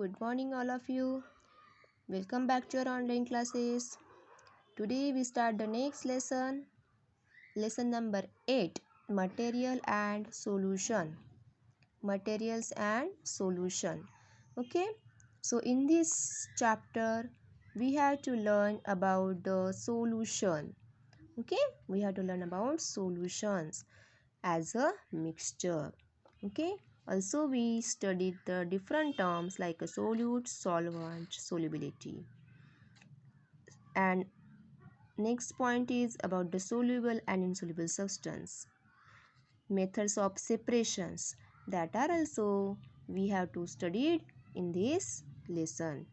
Good morning, all of you. Welcome back to your online classes. Today we start the next lesson. Lesson number 8, Material and Solution. Materials and Solution. Okay. So in this chapter, we have to learn about the solution. Okay. We have to learn about solutions as a mixture. Okay. Also we studied the different terms like a solute, solvent, solubility. And next point is about the soluble and insoluble substance. Methods of separations that are also we have to study in this lesson.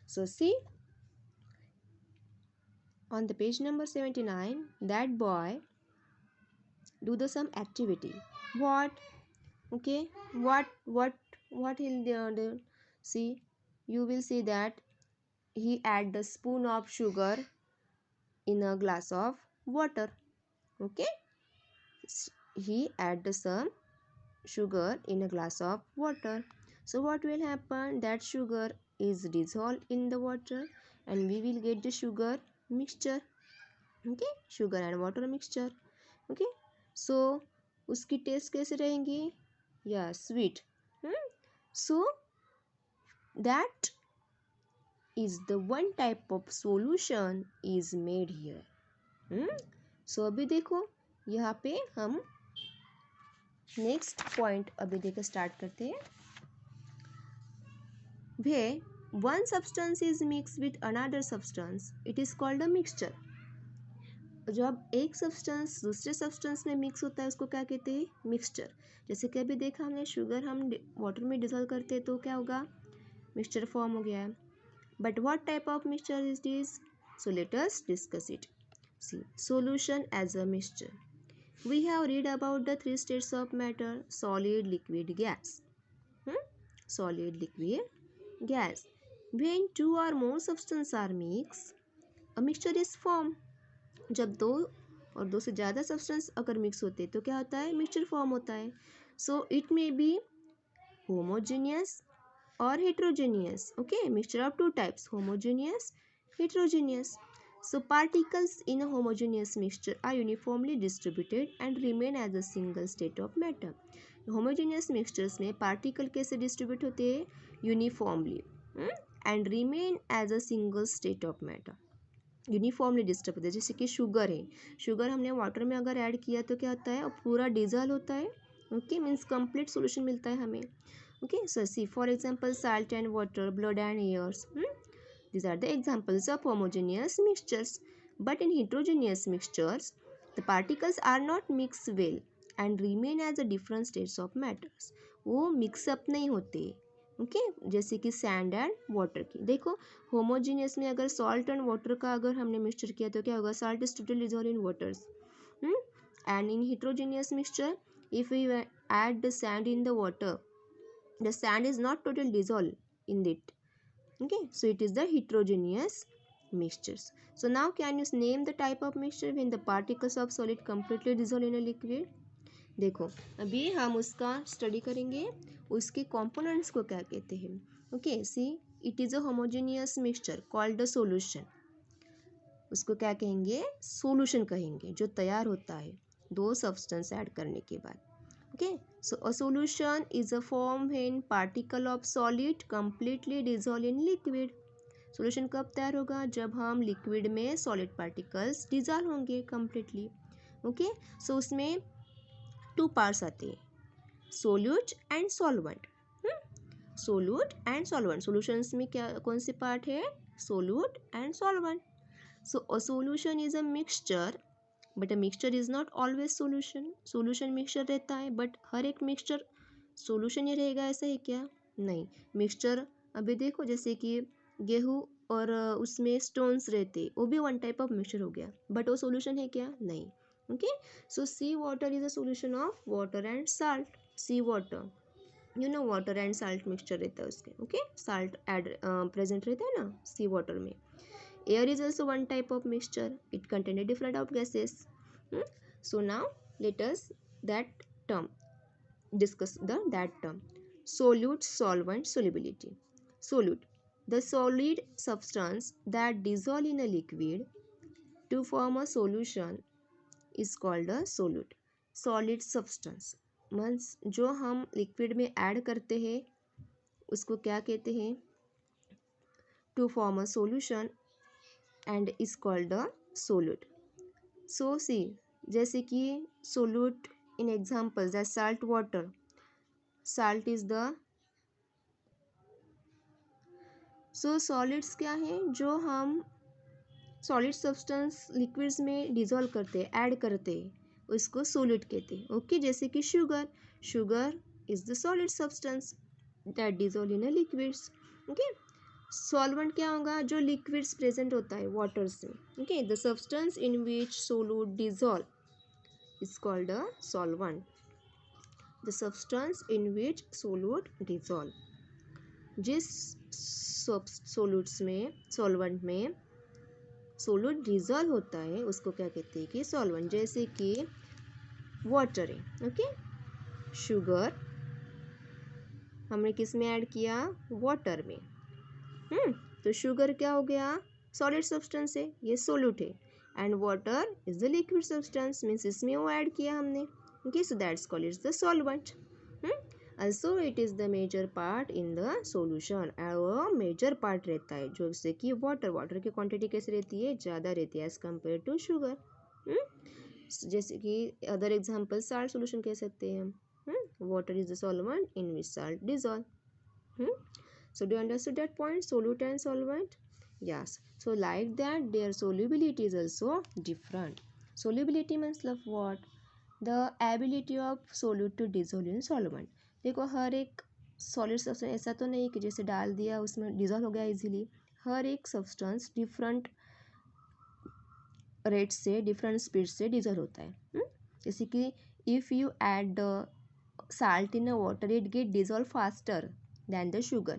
So see on the page number 79, that boy do the some activity. What? Okay, what he'll do? See, you will see that he add the spoon of sugar in a glass of water. Okay, he add some sugar in a glass of water. So what will happen? That sugar is dissolved in the water and we will get the sugar mixture. Okay, sugar and water mixture. Okay, so उसकी test कैसे रहेंगी? या sweet. So that is the one type of solution is made here. So अभी देखो यहाँ पे हम next point अभी देखो स्टार्ट करते हैं. Where one substance is mixed with another substance, it is called a mixture. जब एक सब्सटेंस दूसरे सब्सटेंस में मिक्स होता है उसको क्या कहते हैं? मिक्सचर. जैसे कि अभी देखा हमने शुगर हम वाटर में डिजोल्व करते हैं तो क्या होगा? मिक्सचर फॉर्म हो गया है. But what type of mixture is this? So let us discuss it. See solution as a mixture. We have read about the three states of matter: solid, liquid, gas. Solid, liquid, gas. When two or more substances are mixed, a mixture is formed. जब दो और दो से ज़्यादा substance अगर mix होते हैं तो क्या होता है? मिक्सचर फॉर्म होता है. So it may be homogeneous और heterogeneous. Okay, mixture of two types: homogeneous, heterogeneous. So particles in a homogeneous mixture are uniformly distributed and remain as a single state of matter. Homogeneous mixtures में particle कैसे distribute होते हैं? Uniformly and remain as a single state of matter. Uniformly disturb होता है. जैसे कि sugar है, sugar हमने वाटर में अगर ऐड किया तो क्या होता है? और पूरा डिजॉल्व होता है. ओके, मीन्स कंप्लीट सोल्यूशन मिलता है हमें. Okay, so see for example salt and water, blood and airs. These are the examples of homogeneous mixtures. But in heterogeneous mixtures, the particles are not mixed well and remain as a different states of matters. वो mix up नहीं होते. Okay, जैसे कि sand and water की. देखो homogeneous में अगर salt and water का अगर हमने मिक्सचर किया तो क्या होगा? Salt is total dissolve in waters. And in heterogeneous mixture, if we add the sand in the water, the sand is not totally dissolved in it. Okay, so it is the heterogeneous mixtures. So now can you name the type of mixture when the particles of solid completely dissolve in a liquid? देखो अभी हम उसका study करेंगे, उसके components को क्या कहते हैं. Okay, see it is a homogeneous mixture called the solution. उसको क्या कहेंगे? सॉल्यूशन कहेंगे, जो तैयार होता है दो सब्सटेंस ऐड करने के बाद. Okay, so a solution is a form when particle of solid completely dissolve in liquid. Solution कब तैयार होगा? जब हम लिक्विड में सॉलिड पार्टिकल्स डिजॉल्व होंगे completely. Okay, so उसमें टू पार्ट्स आते हैं, solute and solvent. Solute and solvent. Solutions में क्या कौन से पार्ट है? Solute and solvent. So a solution is a mixture but a mixture is not always solution. Solution mixture रहता है बट हर एक मिक्सचर सोल्यूशन ही रहेगा, ऐसा है क्या? नहीं. मिक्सचर अभी देखो जैसे कि गेहूँ और उसमें स्टोन्स रहते, वो भी वन टाइप ऑफ मिक्सचर हो गया, बट वो सोल्यूशन है क्या? नहीं. Okay, so sea water is a solution of water and salt. Sea water, you know water and salt mixture रहता है उसके. ओके, साल्ट एड प्रेजेंट रहता है ना सी वाटर में. Air is also one type of mixture. It contains a different of gases. So now let us that term discuss that term. solute solvent solubility. Solute, the solid substance that dissolve in a liquid to form a solution is called a solute. Solid substance means जो हम liquid में add करते हैं उसको क्या कहते हैं? To form a solution and is called a solute. So see, जैसे कि solute in examples that salt water. Salt is the so solids क्या हैं? जो हम सॉलिड सब्सटेंस लिक्विड्स में डिजोल्व करते हैं, ऐड करते हैं, उसको सोल्यूट कहते हैं. ओके, जैसे कि sugar. Sugar is the solid substance that dissolve in a liquids. Okay, solvent क्या होगा? जो लिक्विड्स प्रेजेंट होता है वाटर से. Okay, the substance in which solute dissolve is called a solvent. The substance in which solute dissolve, जिस solutes में, solvent में solute dissolve होता है उसको क्या कहते हैं? कि सॉल्वेंट. जैसे कि वाटर है. ओके, शुगर हमने किस में ऐड किया? वाटर में. तो शुगर क्या हो गया? सॉलिड सब्सटेंस है, ये सोल्यूट है. And water is the liquid substance, means इसमें वो ऐड किया हमने. Okay, so that's called is the solvent. also it is the major part in the solution. और मेजर पार्ट रहता है जो जैसे कि वाटर की क्वांटिटी कैसे रहती है? ज़्यादा रहती है एज कम्पेयर टू शुगर. जैसे कि अदर एग्जाम्पल साल्ट सोल्यूशन कह सकते हैं हम. Water is the solvent in which salt dissolve. So do you understood that point? Solute and solvent? Yes. So like that their solubility is also different. Solubility means like what? The ability of solute to dissolve in solvent. देखो हर एक solid substance ऐसा तो नहीं कि जैसे डाल दिया उसमें डिजॉल्व हो गया इजीली. हर एक सब्सटेंस डिफरेंट रेट से, डिफरेंट स्पीड से डिजॉल्व होता है. जैसे कि if you add the salt in a water, it get dissolved faster than the sugar.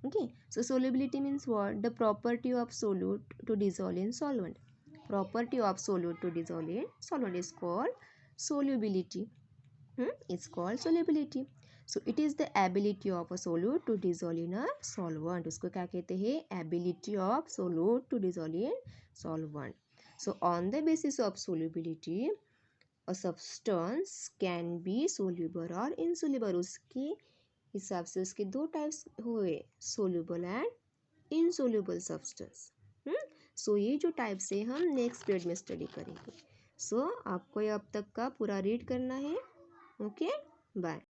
Okay, so solubility means what? The property of solute to dissolve in solvent. Property of solute to dissolve in solvent is called solubility. It's called solubility. So it is the ability of a solute to dissolve in a solvent. उसको क्या कहते हैं? Ability of solute to dissolve in solvent. So on the basis of solubility, a substance can be soluble or insoluble. उसके हिसाब से उसके दो types हुए, soluble and insoluble substance. सो ये जो टाइप्स है हम नेक्स्ट पीरियड में स्टडी करेंगे. सो आपको ये अब तक का पूरा रीड करना है. Okay, bye.